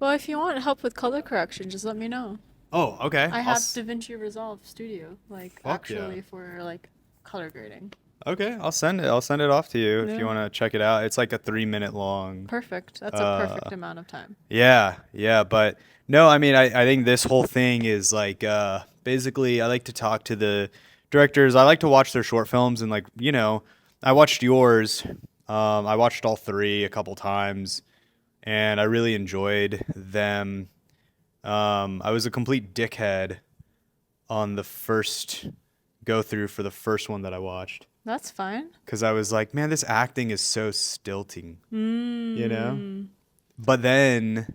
Well, if you want help with color correction, just let me know. Oh, okay. I have DaVinci Resolve Studio, like Fuck yeah. actually for like color grading. Okay, I'll send it. I'll send it off to you if you Yeah. want to check it out. It's like a 3 minute long. Perfect. That's a perfect Uh, amount of time. yeah, yeah, but no, I mean, I think this whole thing is like, basically, I like to talk to the directors. I like to watch their short films and like, I watched yours. I watched all three a couple times, and I really enjoyed them. I was a complete dickhead on the first go through for the first one that I watched. That's fine. Because I was like, man, this acting is so stilting, you know? Mmm. But then,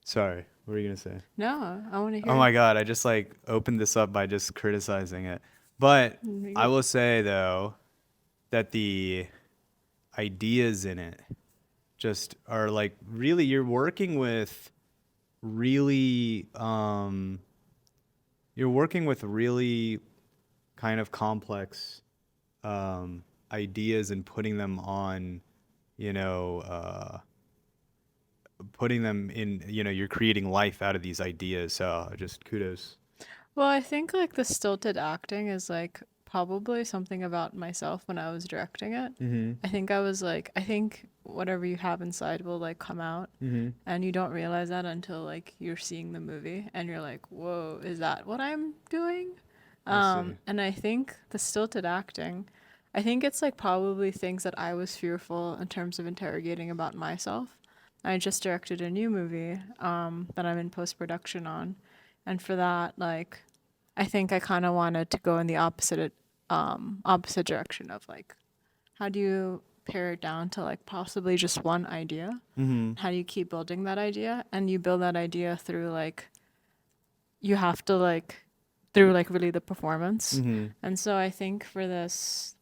sorry, what were you going to say? No, I want to Oh hear. my God, I just like opened this up by just criticizing it. But I will say, though, that the ideas in it just are like really, you're working with really, you're working with really kind of complex ideas and putting them on, you know, putting them in, you're creating life out of these ideas. So just kudos. Well, I think like the stilted acting is like probably something about myself when I was directing it. Mm-hmm. I think whatever you have inside will like come out, Mm-hmm. and you don't realize that until like you're seeing the movie and you're like, "Whoa, is that what I'm doing?" I see. And I think the stilted acting, I think it's like probably things that I was fearful in terms of interrogating about myself. I just directed a new movie that I'm in post production on, and for that, like, I think I kind of wanted to go in the opposite direction of like, how do you pare it down to like possibly just one idea? Mm-hmm. How do you keep building that idea? And you build that idea through like you have to like through like really the performance. Mm-hmm. And so I think for this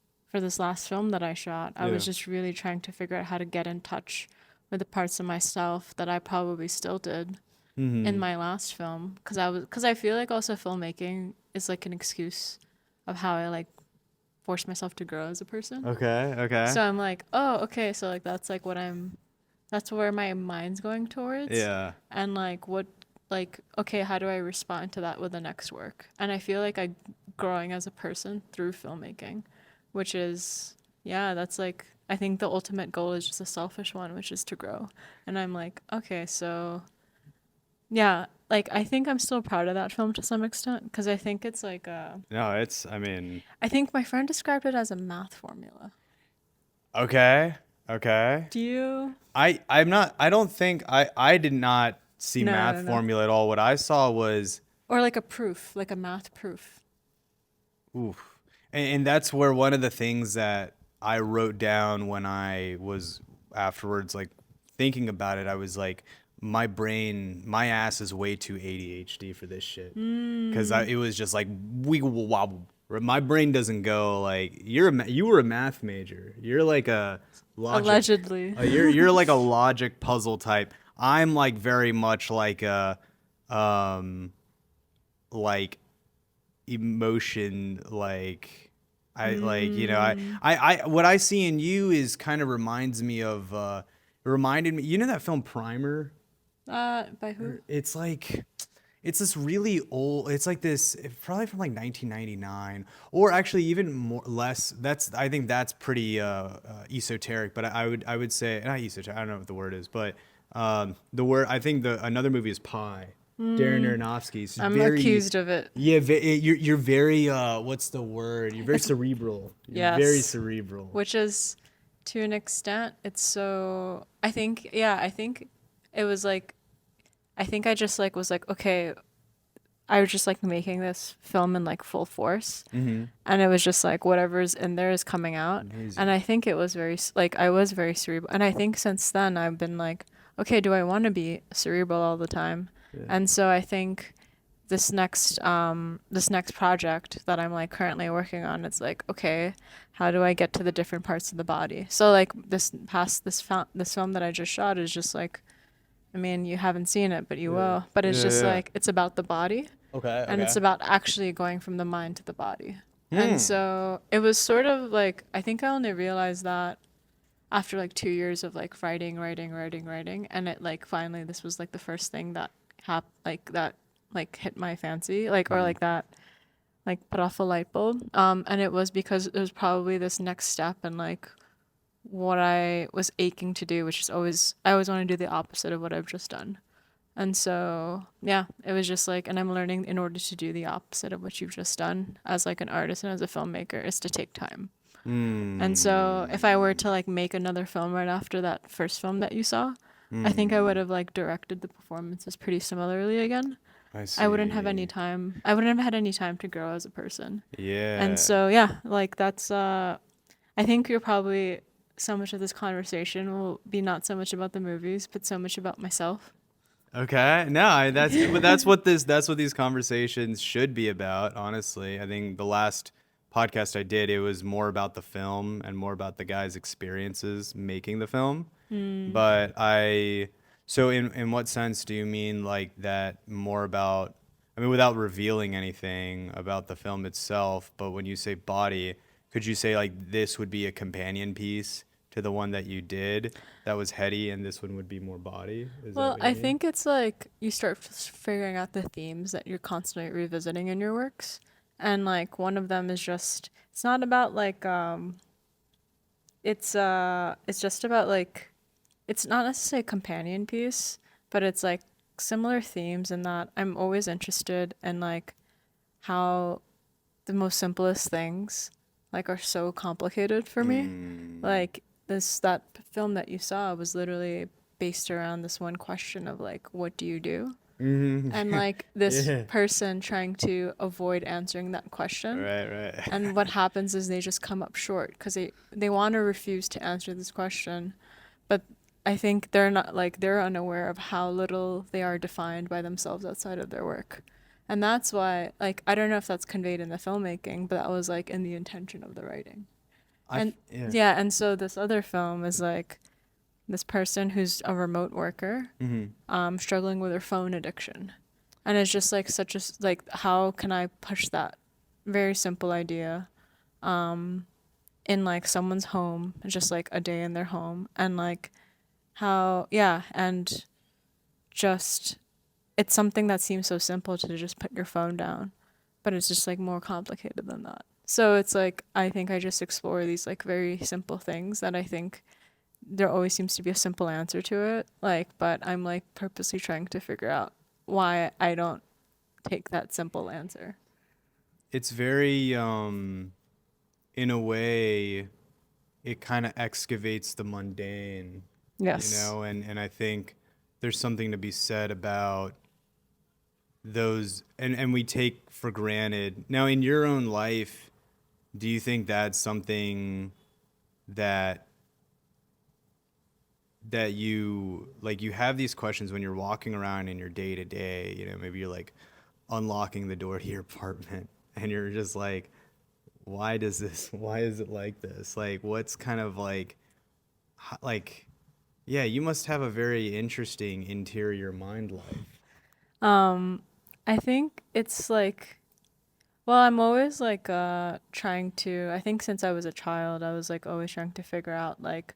last film that I shot, I Yeah. was just really trying to figure out how to get in touch with the parts of myself that I probably still did in Mm-hmm. my last film because I feel like also filmmaking is like an excuse of how I like force myself to grow as a person. Okay. Okay. So I'm like, oh, okay, so like that's where my mind's going towards. Yeah. And like what like okay, how do I respond to that with the next work? And I feel like I growing as a person through filmmaking, which is yeah, that's like I think the ultimate goal is just a selfish one, which is to grow. And I'm like, okay, so yeah, like I think I'm still proud of that film to some extent because I think it's like No, I mean, I think my friend described it as a math formula. okay. Okay. Do you? I don't think, I did not see No, math no, no. formula at all. What I saw was, Or like a proof, like a math proof. oof. And that's where one of the things that I wrote down when I was afterwards, like thinking about it, I was like, my ass is way too ADHD for this shit. Cause Mm, it was just like wiggle wobble. My brain doesn't go like you were a math major. You're like a logic. allegedly. You're like a logic puzzle type. I'm like very much like a um like emotion like I like Mm, I what I see in you is kind of reminds me of it reminded me, that film Primer. by who? It's like it's this really old, it's like this probably from like 1999, or actually even more less. That's I think that's pretty esoteric, but I would say not esoteric, I don't know what the word is, but the word, I think the another movie is Pi. Darren Mm, Aronofsky's I'm very, accused of it. yeah, you're very what's the word? You're very It's cerebral. You're very yes, cerebral. which is to an extent. It's so. I think yeah. I think it was like. I think I just like was like okay. I was just like making this film in like full force, Mm-hmm. and it was just like whatever's in there is coming out. And Amazing. I think it was like I was very cerebral. And I think since then I've been like, okay, do I want to be cerebral all the time? Yeah. And so I think this next project that I'm like currently working on, it's like, okay, how do I get to the different parts of the body? So like this film that I just shot is just like, I mean, you haven't seen it, but you Yeah. will. But it's Yeah. just Yeah. like it's about the body, Okay. and it's Okay. about actually going from the mind to the body. And Hmm. so it was sort of like I think I only realized that after like 2 years of like writing, and it like finally this was like the first thing that like hit my fancy, like, or like that like put off a light bulb. And it was because it was probably this next step in like what I was aching to do, which is always I always want to do the opposite of what I've just done. And so, yeah, it was just like, and I'm learning in order to do the opposite of what you've just done as like an artist and as a filmmaker is to take time. And so, if I were Mm. to like make another film right after that first film that you saw, I think I would Mm. have like directed the performances pretty similarly again. I I wouldn't have any see. time. I wouldn't have had any time to grow as a person. And Yeah. so, yeah, like that's I think you're probably so much of this conversation will be not so much about the movies, but so much about myself. Okay. No, but that's what these conversations should be about, honestly. I think the last podcast I did, it was more about the film and more about the guy's experiences making the film. Hmm. But so in what sense do you mean like that more about, I mean, without revealing anything about the film itself, but when you say body, could you say like this would be a companion piece to the one that you did that was heady and this one would be more body? Is that Well, what you I mean? think it's like you start figuring out the themes that you're constantly revisiting in your works. And like one of them is just it's not about like it's just about like it's not necessarily a companion piece, but it's like similar themes in that I'm always interested in like how the most simplest things like are so complicated for me. Mm. Like that film that you saw was literally based around this one question of like what do you do? Hmm. And like this Yeah. person trying to avoid answering that question. Right, right. And what happens is they just come up short because they want to refuse to answer this question, but I think they're not like they're unaware of how little they are defined by themselves outside of their work. And that's why like I don't know if that's conveyed in the filmmaking, but that was like in the intention of the writing. And Yeah. yeah, and so this other film is like this person who's a remote worker, Hmm. struggling with her phone addiction. And it's just like such a like how can I push that very simple idea in like someone's home, just like a day in their home, and like how yeah, and just it's something that seems so simple to just put your phone down, but it's just like more complicated than that. So it's like I think I just explore these like very simple things that I think there always seems to be a simple answer to it, like, but I'm like purposely trying to figure out why I don't take that simple answer. It's very, in a way, it kind of excavates the mundane, Yes. and I think there's something to be said about those, and we take for granted. Now, in your own life, do you think that's something that you like you have these questions when you're walking around in your day to day, maybe you're like unlocking the door to your apartment and you're just like, why is it like this? Like, what's kind of like, yeah, you must have a very interesting interior mind life. I think it's like well, I'm always like trying to I think since I was a child, I was like always trying to figure out like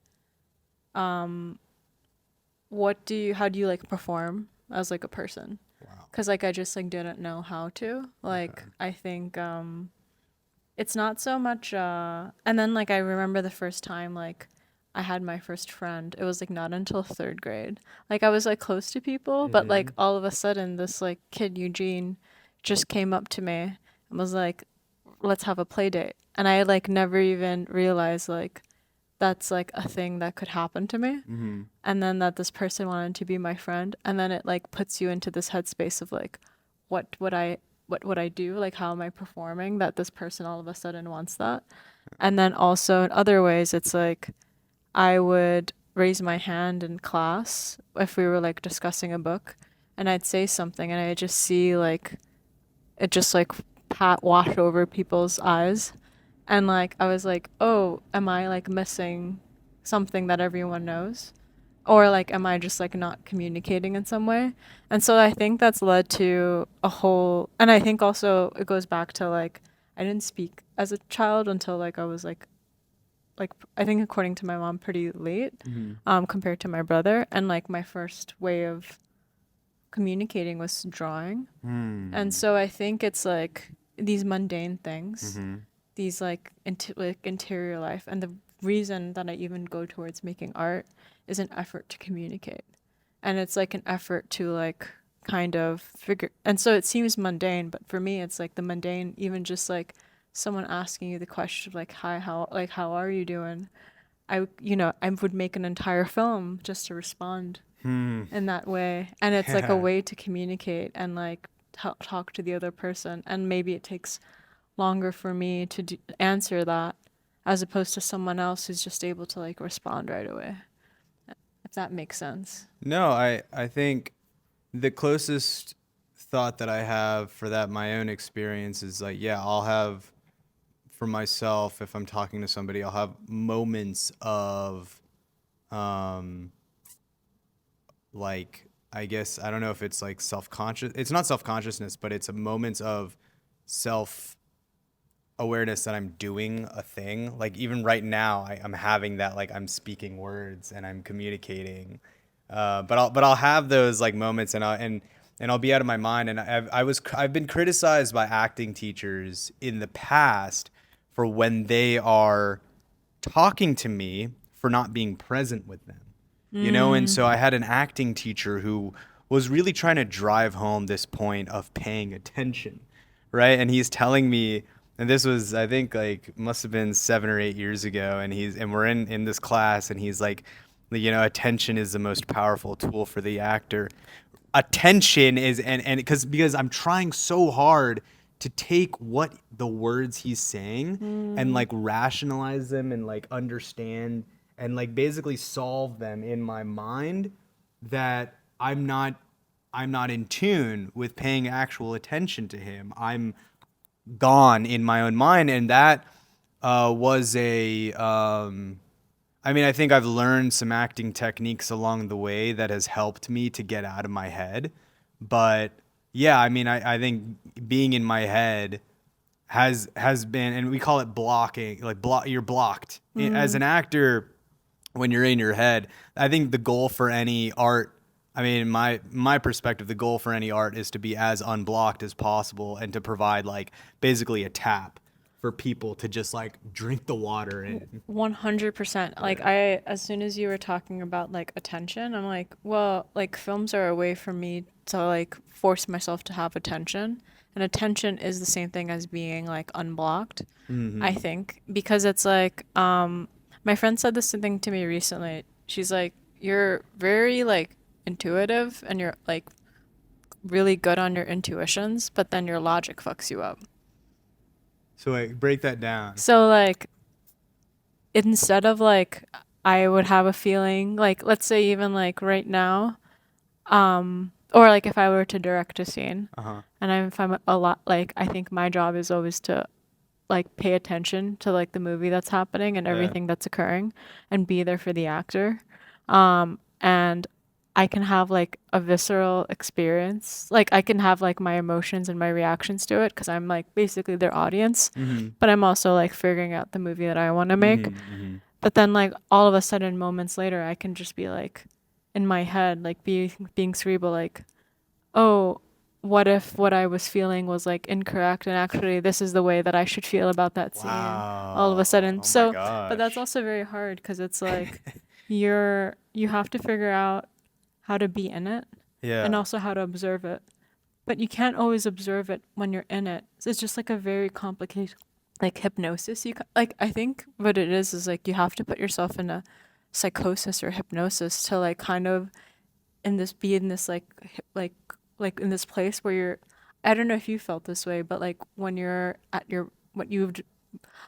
how do you like perform as like a person? Wow. Cuz like I just like didn't know how to. Like Okay. I think it's not so much and then like I remember the first time like I had my first friend. It was like not until 3rd grade. Like I was like close to people, but like Mhm. all of a sudden this like kid Eugene just came up to me and was like, "Let's have a play date." And I like never even realized like that's like a thing that could happen to me. Mhm. And then that this person wanted to be my friend, and then it like puts you into this headspace of like what would I what would I do? Like how am I performing that this person all of a sudden wants that? And then also in other ways it's like I would raise my hand in class if we were like discussing a book and I'd say something and I just see like it just like pat wash over people's eyes and like I was like, "Oh, am I like missing something that everyone knows?" Or like am I just like not communicating in some way? And so I think that's led to a whole and I think also it goes back to like I didn't speak as a child until like I was like like I think according to my mom pretty late, Mm-hmm. compared to my brother. And like my first way of communicating was drawing. And so I think it's like these mundane things, Mm-hmm. these like interior life, and the reason that I even go towards making art is an effort to communicate, and it's like an effort to like kind of figure. And so it seems mundane, but for me, it's like the mundane, even just like someone asking you the question of like, "Hi, how are you doing?" I would make an entire film just to respond Hmm. in that way, and it's like a Yeah. way to communicate and like talk to the other person. And maybe it takes longer for me to answer that as opposed to someone else who's just able to like respond right away, if that makes sense. No, I think the closest thought that I have for that, my own experience, is like, yeah, I'll have for myself, if I'm talking to somebody, I'll have moments of, um, like, I guess, I don't know if it's like self-conscious. It's not self-consciousness, but it's a moments of self awareness that I'm doing a thing. Like even right now, I'm having that, like I'm speaking words and I'm communicating. But I'll have those like moments, and I'll be out of my mind. And I've been criticized by acting teachers in the past for when they are talking to me for not being present with them. And so I had an acting teacher who was really trying to drive home this point of paying attention, right? And he's telling me, and this was, I think, like must have been 7 or 8 years ago, and we're in this class, and he's like, attention is the most powerful tool for the actor. Attention is, and because I'm trying so hard to take what the words he's saying and like rationalize them and like understand and like basically solve them in my mind, that I'm not in tune with paying actual attention to him. I'm gone in my own mind, and that was a I mean, I think I've learned some acting techniques along the way that has helped me to get out of my head. But yeah, I mean, I think being in my head has been, and we call it blocking, like you're blocked. As an actor, when you're in your head, I think the goal for any art, I mean, my perspective, the goal for any art is to be as unblocked as possible and to provide like basically a tap for people to just like drink the water in. 100%. Like as soon as you were talking about like attention, I'm like, well, like films are a way for me to like force myself to have attention. And attention is the same thing as being like unblocked, I think, because it's like, my friend said this thing to me recently. She's like, you're very like intuitive and you're like really good on your intuitions, but then your logic fucks you up. So like break that down. So like instead of like I would have a feeling like let's say even like right now, or like if I were to direct a scene, Uh-huh. and if I'm a lot like I think my job is always to like pay attention to like the movie that's happening and Yeah. everything that's occurring and be there for the actor. And I can have like a visceral experience. Like I can have like my emotions and my reactions to it because I'm like basically their audience, but I'm also like figuring out the movie that I want to make. But then like all of a sudden moments later I can just be like in my head like being cerebral like, "Oh, what if what I was feeling was like incorrect and actually this is the way that I should feel about that scene all of a Wow. sudden." Oh my So, but that's gosh. also very hard because it's like you have to figure out how to be in it and Yeah. also how to observe it. But you can't always observe it when you're in it. So it's just like a very complicated like hypnosis. Like I think what it is like you have to put yourself in a psychosis or hypnosis to like kind of be in this like like in this place where you're. I don't know if you felt this way, but like when you're at your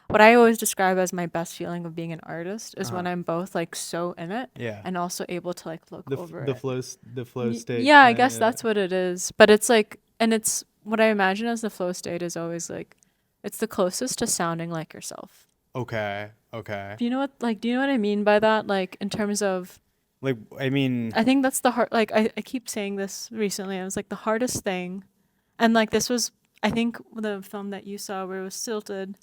what I always describe as my best feeling of being an artist is when Uh-huh. I'm both like so in it Yeah. and also able to like look over it. The flow state. Yeah, I guess that's what it is. But it's like, and it's what I imagine as the flow state is always like, it's the closest to sounding like yourself. Okay. Okay. Do you know what I mean by that? Like in terms of, Like I mean, I think that's the hard, like I keep saying this recently. I was like the hardest thing. And like this was, I think the film that you saw where it was stilted,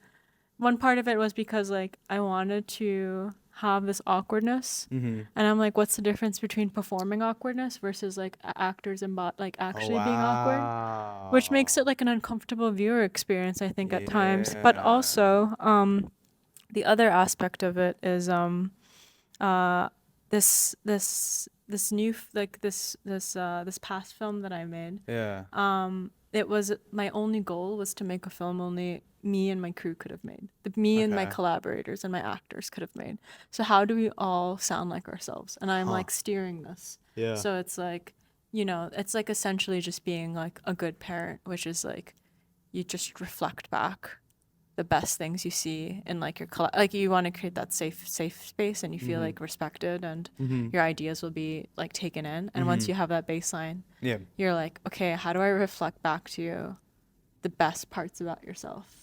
one part of it was because like I wanted to have this awkwardness, and I'm like, what's the difference between performing awkwardness versus like actors and like Oh actually being awkward, which makes it wow. like an uncomfortable viewer experience, I think, at times. But Yeah. also, the other aspect of it is uh this new this past film that I made. Yeah. It was my only goal was to make a film only me and my crew could have made. Me and my Okay. collaborators and my actors could have made. So how do we all sound like ourselves? And I'm Huh. like steering this. Yeah. So it's like, it's like essentially just being like a good parent, which is like you just reflect back the best things you see in like your like you want to create that safe space, and you feel Mm-hmm. like respected, and Mm-hmm. your ideas will be like taken in. And Mm-hmm. once you have that baseline, Yeah. you're like, okay, how do I reflect back to you the best parts about yourself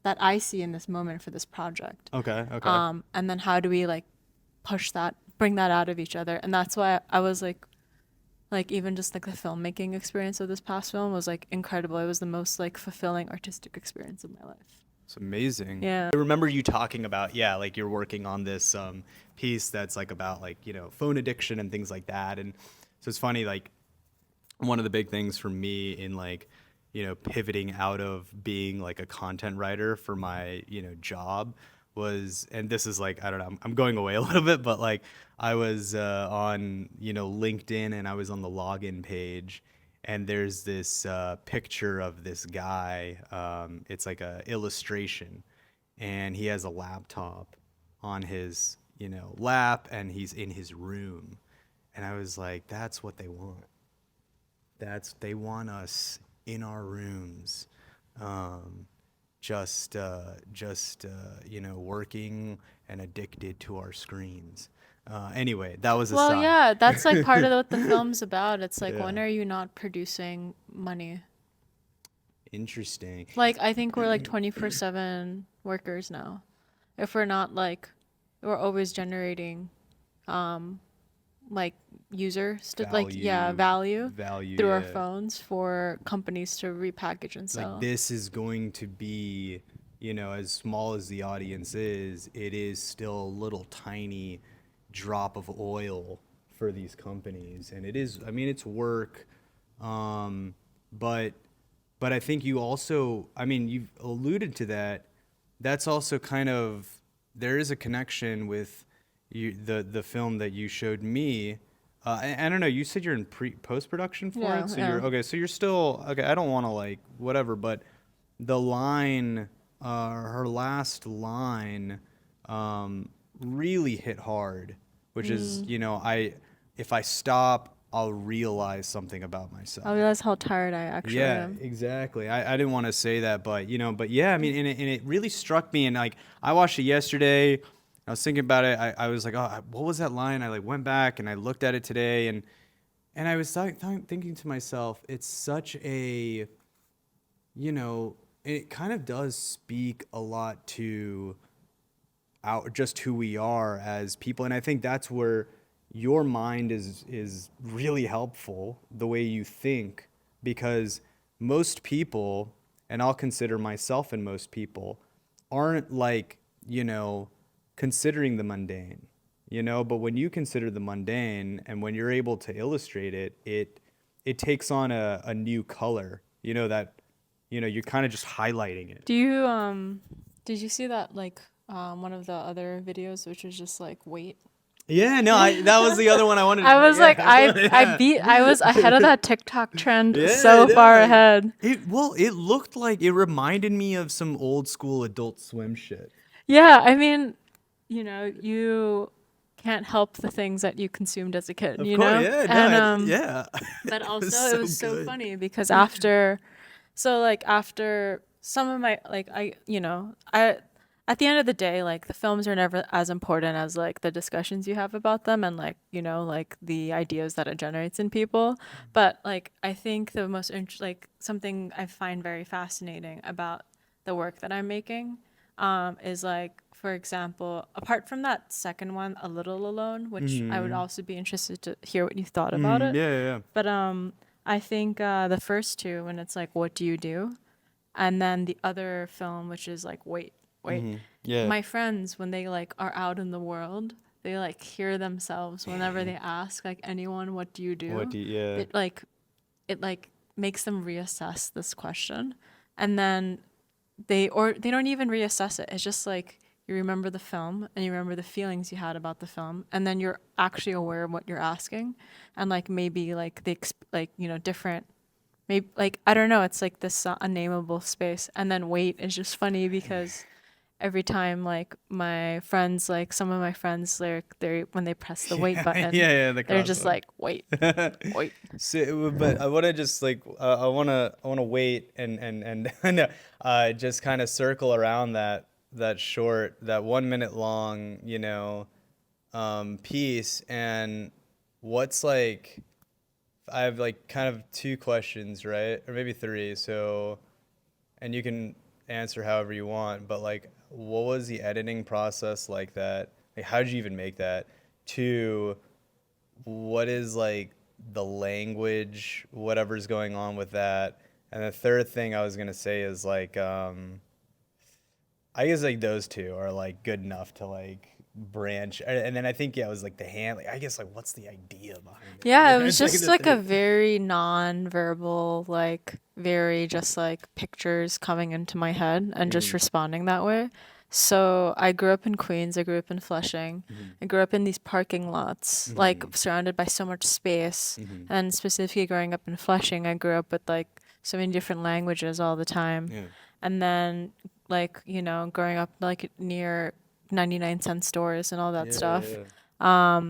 that I see in this moment for this project? Okay. Okay. And then how do we like push that, bring that out of each other? And that's why I was like even just like the filmmaking experience of this past film was like incredible. It was the most like fulfilling artistic experience of my life. It's amazing. Yeah. I remember you talking about, yeah, like you're working on this piece that's like about like, phone addiction and things like that. And so it's funny, like one of the big things for me in like, pivoting out of being like a content writer for my, job was, and this is like, I don't know, I'm going away a little bit, but like I was on, LinkedIn, and I was on the login page, and there's this picture of this guy. It's like a illustration, and he has a laptop on his, lap, and he's in his room. And I was like, that's what they want. They want us in our rooms, um, working and addicted to our screens. Anyway, that was a Well, side. yeah, that's like part of what the film's about. It's like, Yeah. when are you not producing money? Interesting. Like, I think we're like 24/7 workers now. If we're not like, we're always generating, um, like like, yeah, Value, value value, through our yeah. phones for companies to repackage and Like sell. this is going to be, as small as the audience is, it is still a little tiny drop of oil for these companies. And it is, I mean, it's work. Um, but I think you also, I mean, you've alluded to that. That's also kind of, there is a connection with the film that you showed me. I don't know. You said you're in post production for Yeah, it, so yeah. you're okay. So you're still okay. I don't want to like whatever, but the line, her last line, really hit hard, which is, if I stop, I'll realize something about I myself. realize how tired I actually Yeah, am. exactly. I didn't want to say that, but but yeah, I mean, and it really struck me. And like, I watched it yesterday. I was thinking about it. I was like, oh, what was that line? I like went back and I looked at it today, and I was thinking to myself, it's such a, it kind of does speak a lot to just who we are as people. And I think that's where your mind is really helpful, the way you think, because most people, and I'll consider myself and most people, aren't like, considering the mundane, but when you consider the mundane and when you're able to illustrate it, it takes on a new color, that, you're kind of just highlighting it. Do you did you see that like one of the other videos, which was just like wait? Yeah, no, that was the other one I wanted to I say. was like, Yeah. I was ahead of that TikTok trend Yeah, so no, far ahead. it looked like it reminded me of some old school Adult Swim shit. Yeah, I mean, you can't help the things that you consumed as a kid, Of course, yeah, no, And yeah. but It also was it so was so good. funny because after some of my like I at the end of the day, like the films are never as important as like the discussions you have about them, and like like the ideas that it generates in people. But like I think the most like something I find very fascinating about the work that I'm making is like, for example, apart from that second one, A Little Alone, which I would Mm-hmm. also be interested to hear what you thought about Mm-hmm. it. Yeah, yeah, But I think the first two, when it's like, what do you do? And then the other film, which is like, wait, wait. Yeah. My friends, when they like are out in the world, they like hear themselves whenever they ask like anyone, what do you What do? do you, yeah. It makes them reassess this question. And then they don't even reassess it. It's just like you remember the film and you remember the feelings you had about the film, and then you're actually aware of what you're asking, and like maybe like different, maybe like I don't know. It's like this unnameable space, and then wait is just funny because every time like my friends, like some of my friends, they when they press the wait button, Yeah, the they're just crossword. like wait, wait. So, but I want to just like I want to wait and just kind of circle around that short, that 1 minute long, piece. And what's like, I have like kind of two questions, right? Or maybe three. So, and you can answer however you want, but like, what was the editing process like that? Like, how did you even make that? Two, what is like the language, whatever's going on with that? And the third thing I was gonna say is like, I guess like those two are like good enough to like branch. And then I think, yeah, it was like the hand. Like, I guess like, what's the idea behind it? Yeah, it was It's like just the like a third. very non-verbal, like very just like pictures coming into my head and just Mhm. responding that way. So I grew up in Queens, I grew up in Flushing. Mhm. I grew up in these parking lots, like Mhm. surrounded by so much space. Mhm. And specifically growing up in Flushing, I grew up with like so many different languages all the time. Yeah. And then like, growing up like near 99-cent stores and all that Yeah. stuff. Yeah.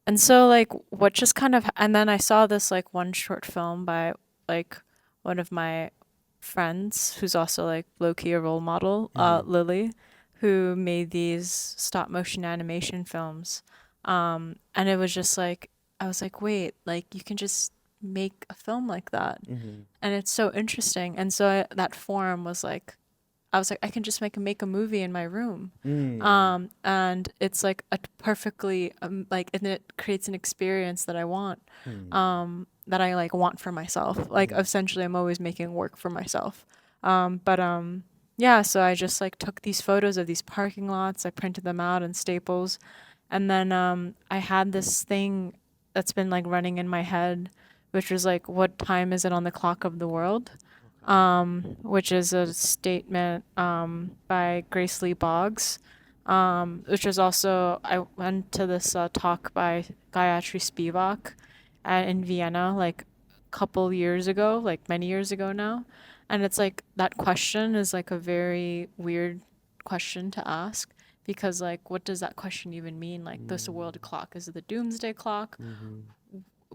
And so like what just kind of, and then I saw this like one short film by like one of my friends who's also like low key a role model, Mhm. Lily, who made these stop motion animation films. And it was just like I was like, wait, like you can just make a film like that. Mhm. And it's so interesting. And so that forum was like I was like, I can just make a movie in my room. Mm. And it's like a perfectly like, and it creates an experience that I want, Mm. that I like want for myself. Like Mhm. essentially, I'm always making work for myself. But yeah, so I just like took these photos of these parking lots. I printed them out in Staples, and then I had this thing that's been like running in my head, which was like, what time is it on the clock of the world? Which is a statement by Grace Lee Boggs, which was also, I went to this talk by Gayatri Spivak in Vienna like a couple years ago, like many years ago now. And it's like that question is like a very weird question to ask because like what does that question even mean? Like this world clock, is it the doomsday clock? Mhm.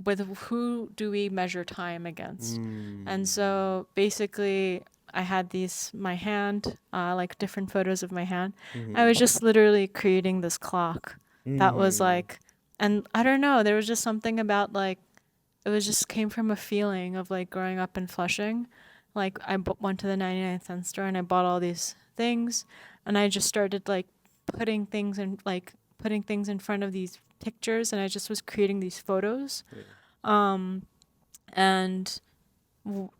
With who do we measure time against? And Mm. so basically, I had my hand, like different photos of my hand. I Mhm. was just literally creating this clock that was Mhm. like, and I don't know, there was just something about like, it was just came from a feeling of like growing up in Flushing. Like I went to the 99-cent store and I bought all these things, and I just started like putting things in front of these pictures, and I just was creating these photos. Yeah. um and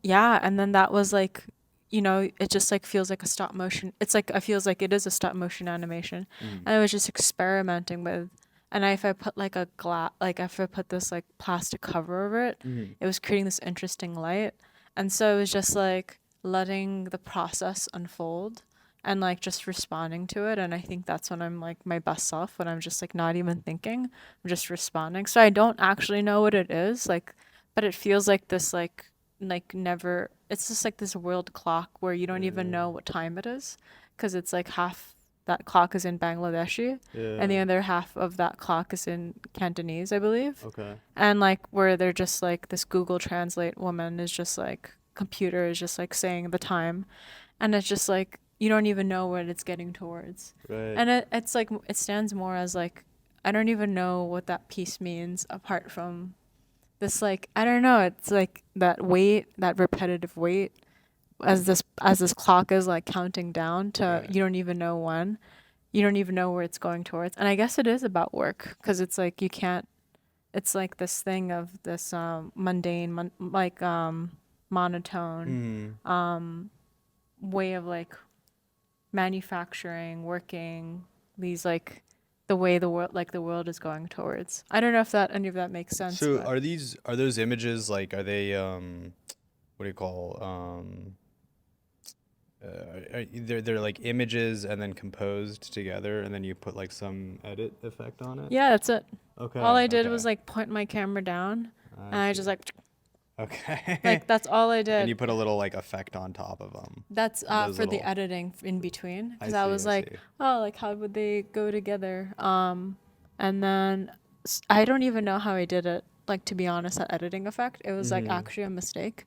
yeah, and then that was like, it just like feels like a stop motion, it's like it feels like it is a stop motion animation. Mhm. And I was just experimenting with, and if I put like a glass, like if I put this like plastic cover over it, Mhm. it was creating this interesting light. And so it was just like letting the process unfold and like just responding to it. And I think that's when I'm like my best self, when I'm just like not even thinking, I'm just responding. So I don't actually know what it is, like, but it feels like this like never, it's just like this world clock where you don't even know what time it is, because it's like half that clock is in Bangladeshi and Yeah. the other half of that clock is in Cantonese, I believe. Okay. And like where they're just like this Google Translate woman is just like computer is just like saying the time, and it's just like you don't even know what it's getting towards. Right. And it's like it stands more as like I don't even know what that piece means apart from this, like I don't know, it's like that weight, that repetitive weight, as this clock is like counting down to, Right. you don't even know when, you don't even know where it's going towards. And I guess it is about work because it's like you can't, it's like this thing of this mundane monotone Mm. way of like manufacturing, working, these like the way the world is going towards. I don't know if that any of that makes sense, So but are those images like are they what do you call they're like images and then composed together and then you put like some edit effect on it? yeah, that's it. Okay, All I did was okay. like point my camera down I and I see. just Okay. like that's all I And did. you put a little like effect on top of them. That's Those for the little. editing in between I because I see, was I like, see. oh, like how would they go together? And then I don't even know how I did it. Like to be honest, that editing effect, it was like Mhm. actually a mistake.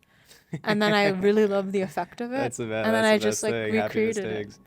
And then I really loved the effect of it. And then That's I the just best like thing. Happy recreated it. mistakes.